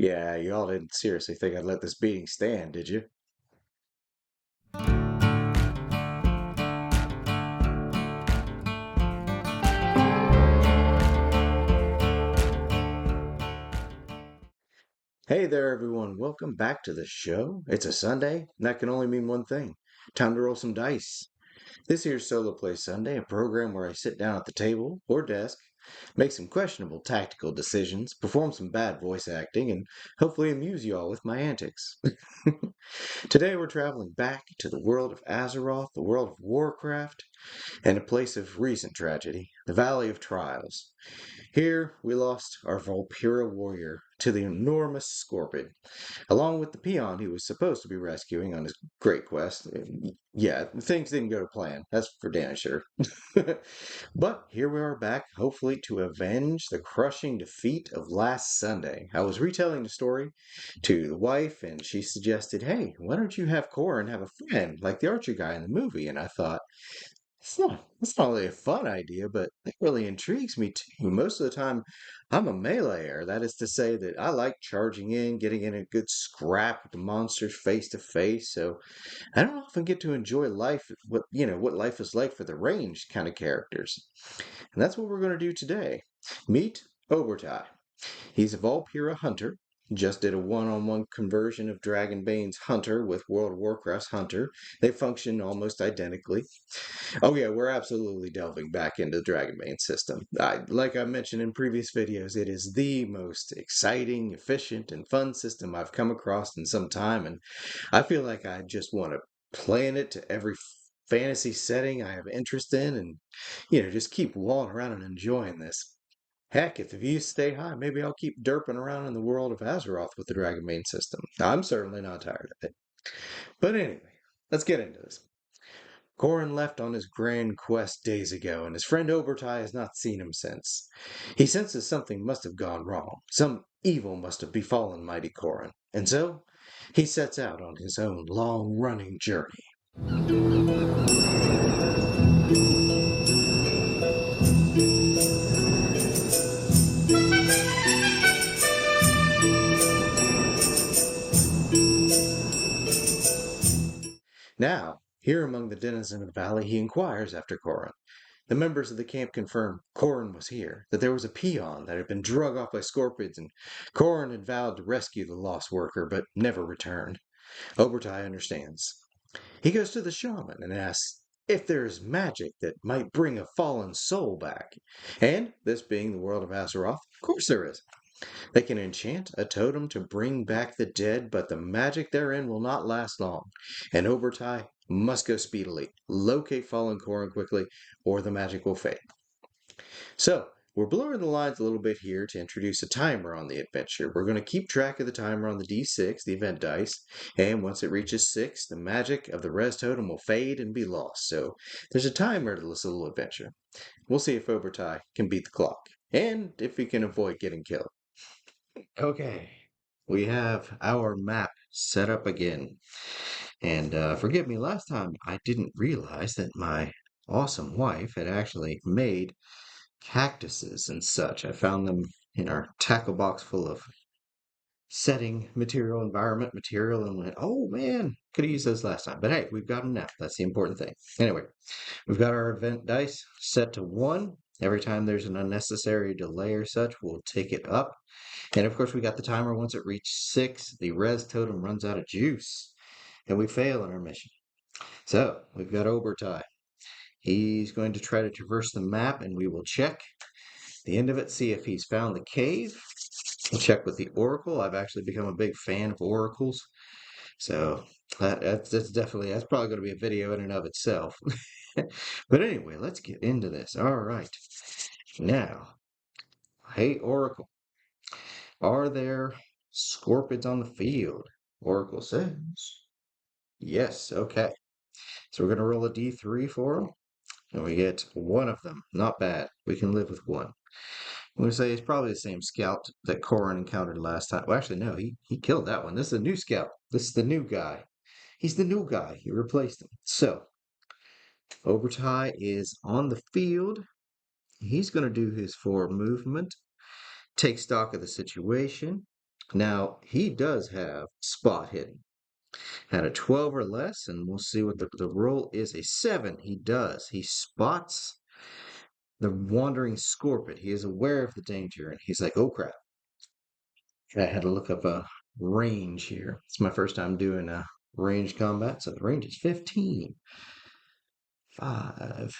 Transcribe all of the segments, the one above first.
Yeah, y'all didn't seriously think I'd let this beating stand, did you? Hey there, everyone. Welcome back to the show. It's a Sunday, and that can only mean one thing. Time to roll some dice. This here's Soloplay Sunday, a program where I sit down at the table or desk, make some questionable tactical decisions, perform some bad voice acting, and hopefully amuse you all with my antics. Today we're traveling back to the world of Azeroth, the world of Warcraft, and a place of recent tragedy, the Valley of Trials. Here we lost our Volpira warrior to the enormous Scorpid, along with the peon he was supposed to be rescuing on his great quest. Yeah, things didn't go to plan, that's for damn sure. But here we are back, hopefully to avenge the crushing defeat of last Sunday. I was retelling the story to the wife, and she suggested, hey, why don't you have Corin have a friend like the archer guy in the movie? And I thought, it's not really a fun idea, but it really intrigues me too. Most of the time, I'm a meleeer. That is to say that I like charging in, getting in a good scrap with the monsters face to face. So I don't often get to enjoy life, what life is like for the ranged kind of characters. And that's what we're going to do today. Meet Oburtai. He's a Volpira hunter. Just did a one-on-one conversion of Dragonbane's Hunter with World of Warcraft's Hunter. They function almost identically. Oh yeah, we're absolutely delving back into the Dragonbane system. Like I mentioned in previous videos, it is the most exciting, efficient, and fun system I've come across in some time, and I feel like I just want to plan it to every fantasy setting I have interest in, and just keep walling around and enjoying this. Heck, if the views stay high, maybe I'll keep derping around in the world of Azeroth with the Dragonbane system. I'm certainly not tired of it. But anyway, let's get into this. Corin left on his grand quest days ago, and his friend Oburtai has not seen him since. He senses something must have gone wrong. Some evil must have befallen mighty Corin. And so, he sets out on his own long-running journey. Now, here among the denizens of the valley, he inquires after Corin. The members of the camp confirm Corin was here, that there was a peon that had been drug off by scorpions, and Corin had vowed to rescue the lost worker, but never returned. Obertai understands. He goes to the shaman and asks if there is magic that might bring a fallen soul back. And, this being the world of Azeroth, of course there is. They can enchant a totem to bring back the dead, but the magic therein will not last long, and Obertai must go speedily, locate fallen Corin quickly, or the magic will fade. So, we're blurring the lines a little bit here to introduce a timer on the adventure. We're going to keep track of the timer on the D6, the event dice, and once it reaches 6, the magic of the res totem will fade and be lost. So, there's a timer to this little adventure. We'll see if Obertai can beat the clock, and if he can avoid getting killed. Okay, we have our map set up again. And forgive me, last time I didn't realize that my awesome wife had actually made cactuses and such. I found them in our tackle box full of setting material, environment material, and went, oh man, could have used those last time. But hey, we've got them now. That's the important thing. Anyway, we've got our event dice set to 1. Every time there's an unnecessary delay or such, we'll take it up. And of course, we got the timer. Once it reaches 6, the res totem runs out of juice, and we fail in our mission. So we've got Obertai. He's going to try to traverse the map, and we will check the end of it, see if he's found the cave. We'll check with the oracle. I've actually become a big fan of oracles, so that's probably going to be a video in and of itself. But anyway, let's get into this. All right, now, hey oracle, are there scorpions on the field? Oracle says yes. Okay, so we're going to roll a d3 for them, and we get one of them. Not bad. We can live with one. I'm going to say it's probably the same scout that Corin encountered last time. Well, actually, no, he killed that one. This is a new scout. This is the new guy. He's the new guy. He replaced him. So, Obertai is on the field. He's going to do his forward movement, take stock of the situation. Now, he does have spot hidden. Had a 12 or less, and we'll see what the roll is. A 7. He does. He spots the wandering scorpion. He is aware of the danger, and he's like, oh crap. I had to look up a range here. It's my first time doing a range combat, so the range is 15. 5,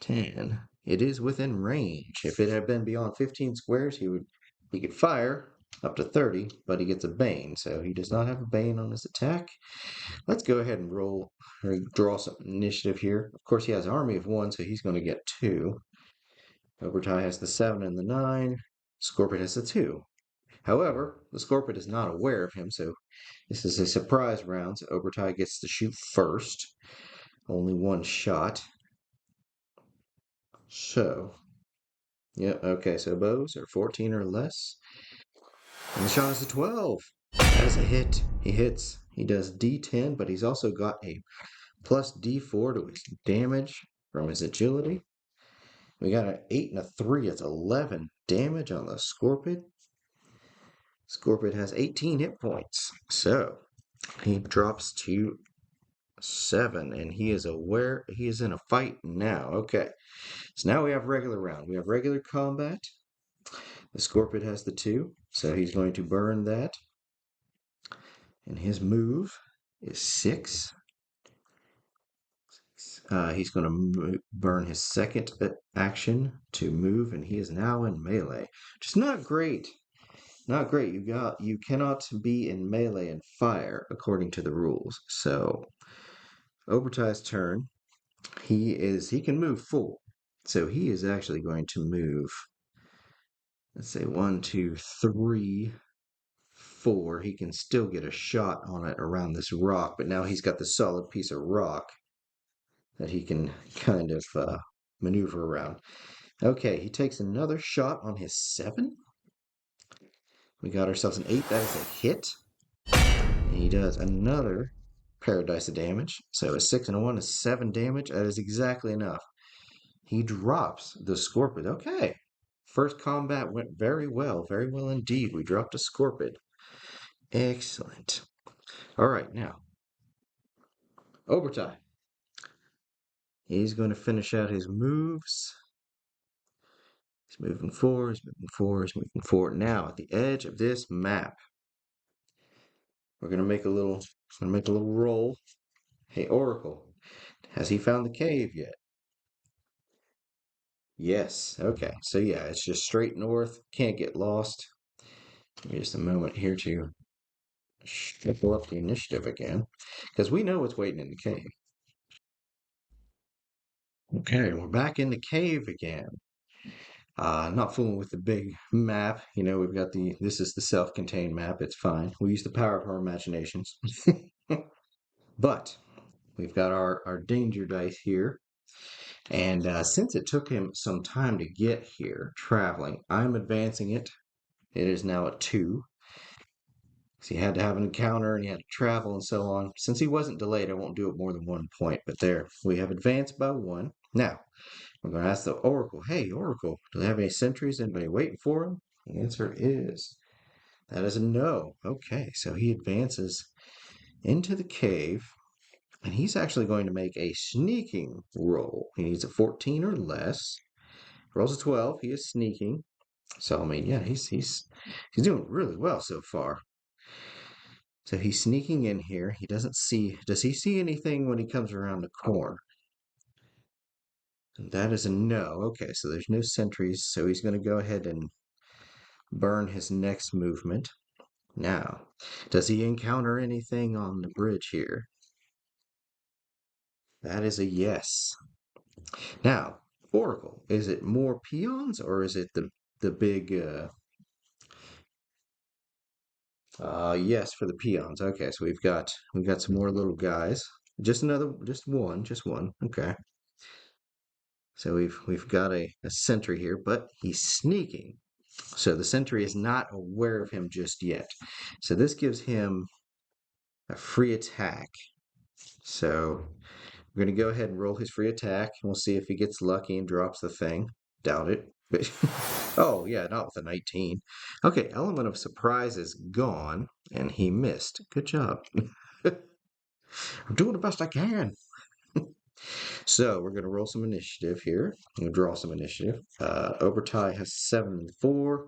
10. It is within range. If it had been beyond 15 squares, he could fire up to 30, but he gets a bane, so he does not have a bane on his attack. Let's go ahead and roll or draw some initiative here. Of course, he has army of 1, so he's going to get 2. Oburtai has the 7 and the 9. Scorpid has the 2. However, the Scorpid is not aware of him, so this is a surprise round. So Oburtai gets to shoot first. Only one shot. So, yeah, okay, so bows are 14 or less. And the shot is a 12. That is a hit. He hits. He does D10, but he's also got a plus D4 to his damage from his agility. We got an 8 and a 3. It's 11 damage on the Scorpid. Scorpid has 18 hit points. So he drops to 7, and he is aware he is in a fight now. Okay. So now we have regular round. We have regular combat. The Scorpid has the 2, so he's going to burn that. And his move is 6. He's going to burn his second action to move, and he is now in melee, which is not great. Not great. You cannot be in melee and fire according to the rules. So Oburtai's turn. He can move full. So he is actually going to move. Let's say 1, 2, 3, 4. He can still get a shot on it around this rock, but now he's got the solid piece of rock that he can kind of maneuver around. Okay, he takes another shot on his 7. We got ourselves an 8. That is a hit. And he does another paradise of damage. So a 6 and a 1 is 7 damage. That is exactly enough. He drops the Scorpid. Okay. First combat went very well indeed. We dropped a Scorpid. Excellent. All right, now Oburtai. He's going to finish out his moves. He's moving forward, he's moving forward, he's moving forward. Now, at the edge of this map, we're going to make a little roll. Hey, Oracle, has he found the cave yet? Yes. Okay. So yeah, it's just straight north. Can't get lost. Give me just a moment here to shuffle up the initiative again, because we know what's waiting in the cave. Okay, we're back in the cave again. Not fooling with the big map. You know, this is the self-contained map. It's fine. We use the power of our imaginations. But we've got our danger dice here. And since it took him some time to get here, traveling, I'm advancing it. It is now a 2. So he had to have an encounter and he had to travel and so on. Since he wasn't delayed, I won't do it more than 1 point. But there, we have advanced by 1. Now, we're going to ask the Oracle, hey, Oracle, do they have any sentries? Anybody waiting for him? The answer is, that is a no. Okay, so he advances into the cave, and he's actually going to make a sneaking roll. He needs a 14 or less. Rolls a 12. He is sneaking. So, I mean, yeah, he's doing really well so far. So he's sneaking in here. He does he see anything when he comes around the corner? That is a no. Okay, so there's no sentries, so he's going to go ahead and burn his next movement. Now, does he encounter anything on the bridge here? That is a yes. Now, Oracle, is it more peons or is it the big yes for the peons. Okay, so we've got some more little guys. Just one. Okay. So we've got a sentry here, but he's sneaking. So the sentry is not aware of him just yet. So this gives him a free attack. So we're going to go ahead and roll his free attack. And we'll see if he gets lucky and drops the thing. Doubt it. Oh, yeah, not with a 19. Okay, element of surprise is gone, and he missed. Good job. I'm doing the best I can. So we're going to roll some initiative here. I'm going to draw some initiative. Oburtai has 7 and 4.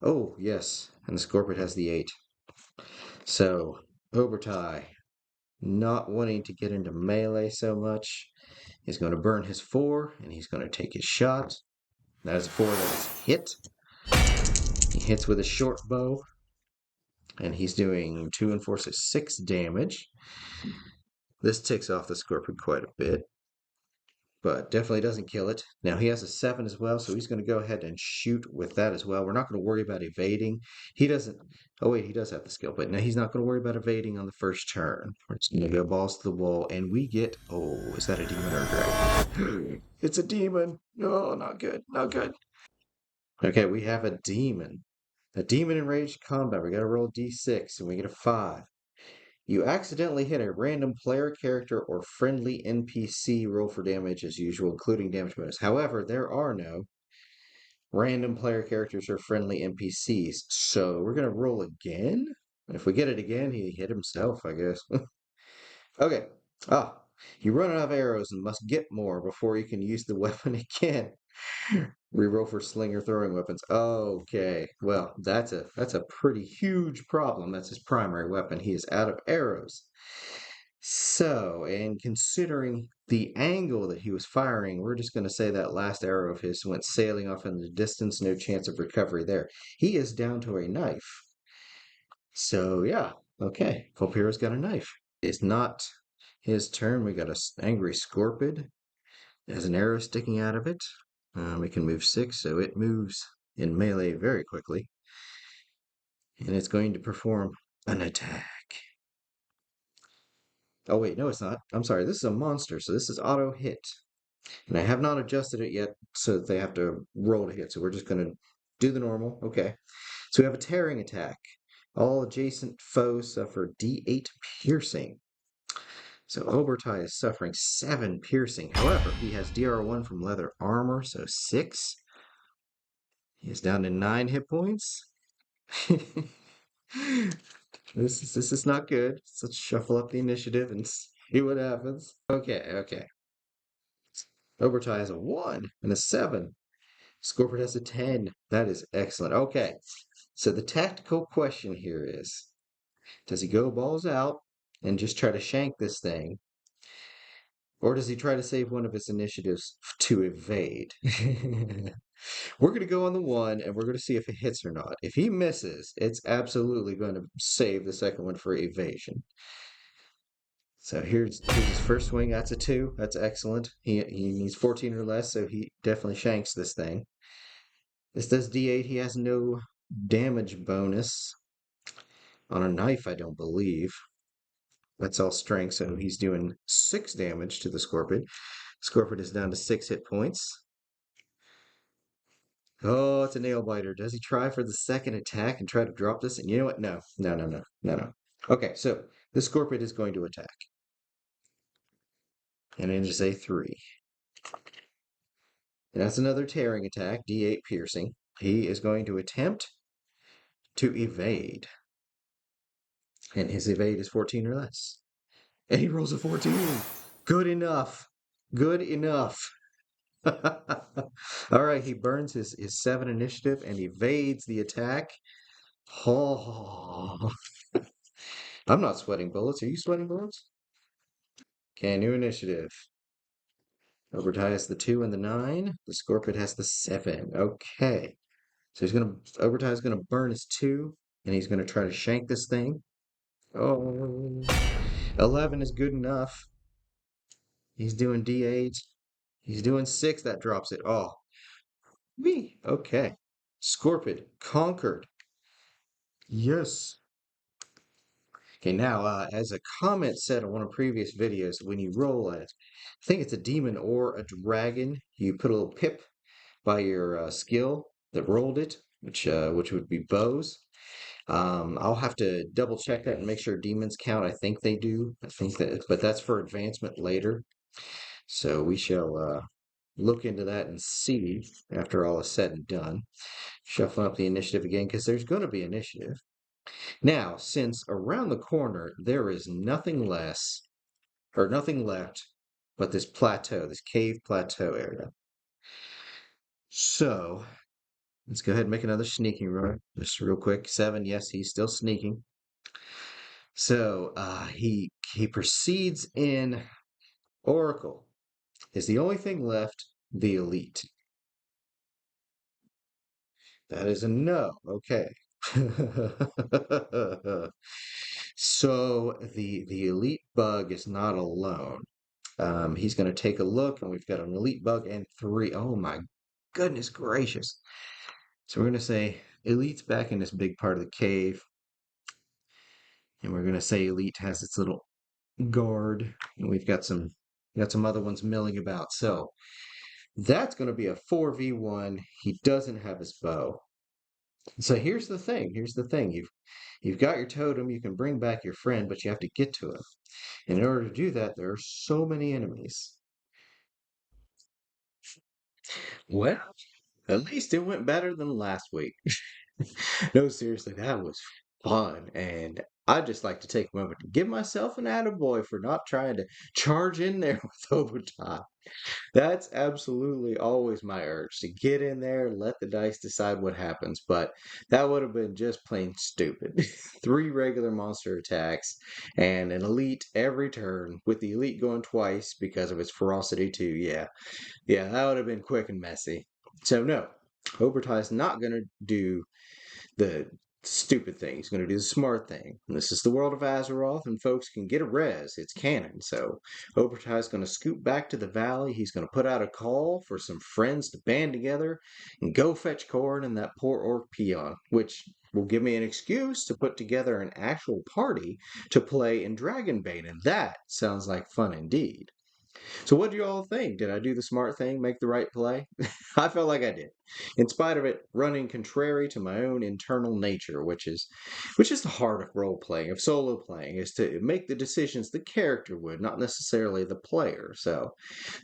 Oh, yes, and the Scorpid has the 8. So Oburtai, not wanting to get into melee so much, he's going to burn his 4, and he's going to take his shot. That is a 4 that is hit. He hits with a short bow, and he's doing 2 and 4, so 6 damage. This ticks off the Scorpion quite a bit, but definitely doesn't kill it. Now he has a 7 as well, so he's going to go ahead and shoot with that as well. We're not going to worry about evading. He doesn't. Oh, wait, he does have the skill, but no, he's not going to worry about evading on the first turn. We're just going to go balls to the wall, and we get. Oh, is that a demon or a dragon? It's a demon. Oh, not good. Not good. Okay, we have a demon. A demon in ranged combat. We got to roll d6, and we get a 5. You accidentally hit a random player character or friendly NPC. Roll for damage as usual, including damage bonus. However, there are no random player characters or friendly NPCs. So we're going to roll again. If we get it again, he hit himself, I guess. Okay. Ah, you run out of arrows and must get more before you can use the weapon again. Reroll for sling or throwing weapons. Okay. Well, that's a pretty huge problem. That's his primary weapon. He is out of arrows. So, and considering the angle that he was firing, we're just going to say that last arrow of his went sailing off in the distance. No chance of recovery there. He is down to a knife. So, yeah. Okay. Volpiro's got a knife. It's not his turn. We got an angry Scorpid. Has an arrow sticking out of it. We can move 6, so it moves in melee very quickly. And it's going to perform an attack. Oh, wait, no, it's not. I'm sorry, this is a monster, so this is auto hit. And I have not adjusted it yet so that they have to roll to hit. So we're just going to do the normal. Okay. So we have a tearing attack. All adjacent foes suffer d8 piercing. So Oburtai is suffering 7 piercing. However, he has DR1 from leather armor, so 6. He is down to 9 hit points. This is not good. So let's shuffle up the initiative and see what happens. Okay. Oburtai has a 1 and a 7. Scorpid has a 10. That is excellent. Okay. So the tactical question here is, does he go balls out and just try to shank this thing? Or does he try to save one of his initiatives to evade? We're going to go on the 1 and we're going to see if it hits or not. If he misses, it's absolutely going to save the second one for evasion. So here's his first swing. That's a 2. That's excellent. He needs 14 or less, so he definitely shanks this thing. This does d8. He has no damage bonus on a knife, I don't believe. That's all strength, so he's doing 6 damage to the Scorpid. Scorpid is down to 6 hit points. Oh, it's a nail biter. Does he try for the second attack and try to drop this? And you know what? No. Okay, so the Scorpid is going to attack. And it is a 3. And that's another tearing attack, d8 piercing. He is going to attempt to evade. And his evade is 14 or less. And he rolls a 14. Good enough. Good enough. All right, he burns his 7 initiative and evades the attack. Oh, I'm not sweating bullets. Are you sweating bullets? Okay, new initiative. Oburtai has the 2 and the 9. The Scorpid has the 7. Okay. So Oburtai is gonna burn his 2, and he's gonna try to shank this thing. Oh, 11 is good enough. He's doing D8. He's doing 6. That drops it. Oh, me. Okay. Scorpid conquered. Yes. Okay, now, as a comment said on one of previous videos, when you roll it, I think it's a demon or a dragon, you put a little pip by your skill that rolled it, which would be bows. I'll have to double check that and make sure demons count. I think they do. I think that, but that's for advancement later. So we shall look into that and see after all is said and done. Shuffling up the initiative again because there's going to be initiative. Now, since around the corner there is nothing less or nothing left but this plateau, this cave plateau area. So let's go ahead and make another sneaking roll. Just real quick. 7, yes, he's still sneaking. So he proceeds in Oracle. Is the only thing left the elite? That is a no. Okay. So the elite bug is not alone. He's going to take a look, and we've got an elite bug and 3. Oh my goodness gracious! So we're going to say elite's back in this big part of the cave, and we're going to say elite has its little guard, and we've got some other ones milling about. So that's going to be a 4v1. He doesn't have his bow. So here's the thing. Here's the thing. You've got your totem. You can bring back your friend, but you have to get to him. And in order to do that, there are so many enemies. Well, at least it went better than last week. No, seriously, that was fun. And I'd just like to take a moment to give myself an attaboy for not trying to charge in there with Oburtai. That's absolutely always my urge to get in there, let the dice decide what happens. But that would have been just plain stupid. 3 regular monster attacks and an elite every turn, with the elite going twice because of its ferocity, too. Yeah, that would have been quick and messy. So, no, Oburtai's not going to do the stupid thing. He's going to do the smart thing. And this is the world of Azeroth, and folks can get a res. It's canon. So Oburtai is going to scoot back to the valley. He's going to put out a call for some friends to band together and go fetch Coran and that poor orc peon, which will give me an excuse to put together an actual party to play in Dragonbane, and that sounds like fun indeed. So what do you all think? Did I do the smart thing, make the right play? I felt like I did. In spite of it running contrary to my own internal nature, which is the heart of role playing, of solo playing, is to make the decisions the character would, not necessarily the player. So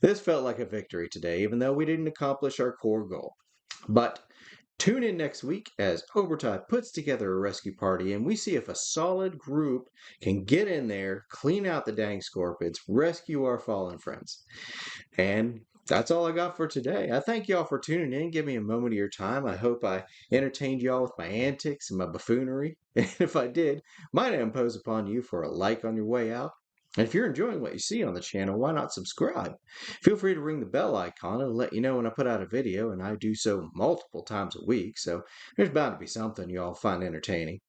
this felt like a victory today, even though we didn't accomplish our core goal. But tune in next week as Oburtai puts together a rescue party and we see if a solid group can get in there, clean out the dang scorpions, rescue our fallen friends. And that's all I got for today. I thank y'all for tuning in. Give me a moment of your time. I hope I entertained y'all with my antics and my buffoonery. And if I did, might I impose upon you for a like on your way out? And if you're enjoying what you see on the channel, why not subscribe? Feel free to ring the bell icon and let you know when I put out a video, and I do so multiple times a week, so there's bound to be something you all find entertaining.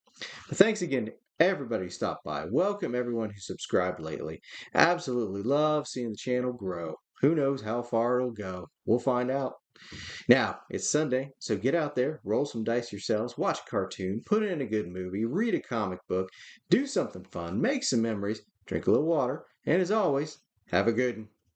But thanks again to everybody who stopped by. Welcome everyone who subscribed lately. Absolutely love seeing the channel grow. Who knows how far it'll go? We'll find out. Now, it's Sunday, so get out there, roll some dice yourselves, watch a cartoon, put in a good movie, read a comic book, do something fun, make some memories, drink a little water, and as always, have a good one.